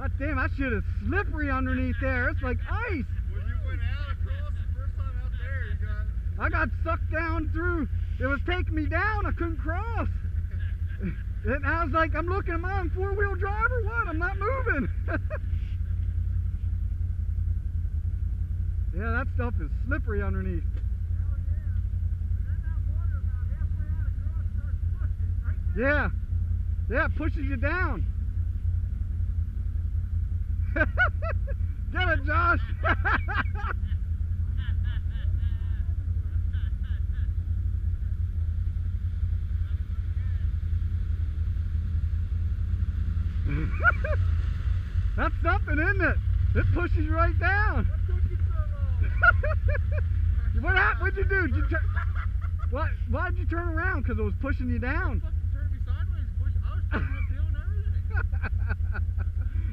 God damn, that shit is slippery underneath there. It's like ice. When you went out across the first time out there, you got... I got sucked down through. It was taking me down. I couldn't cross. And I was like, I'm looking, am I on four-wheel drive or what? I'm not moving. Yeah, that stuff is slippery underneath. Hell yeah. And then that water about halfway out across starts pushing right there. Yeah. Yeah, it pushes you down. Get it, Josh. That's something, isn't it? It pushes you right down. What took you so long? What happened? What'd you do? Did you turn? What? Why'd you turn around? Because it was pushing you down. Fucking turned me sideways. I was pushing uphill and everything.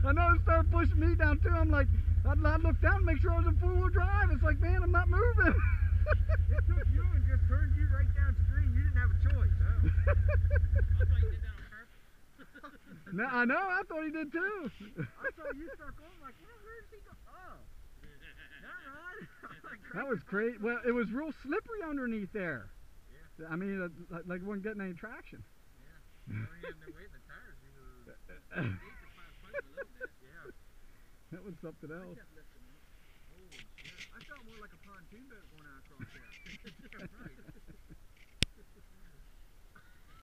I know it started pushing me down too. I'm like, I looked down to make sure I was in four-wheel drive. It's like, man, I'm not moving. It took you and just turned you right downstream. You didn't have a choice. I thought you did that on purpose. No, I know. I thought he did too. I saw you start going like, where is he going? Oh, that right? That was crazy. Well, it was real slippery underneath there. Yeah. I mean, like it wasn't getting any traction. Yeah. You weren't getting the weight in the tires. You were a little bit. Yeah. That was something I else. kept lifting it. Holy shit. I felt more like a pontoon boat going out across there. Right.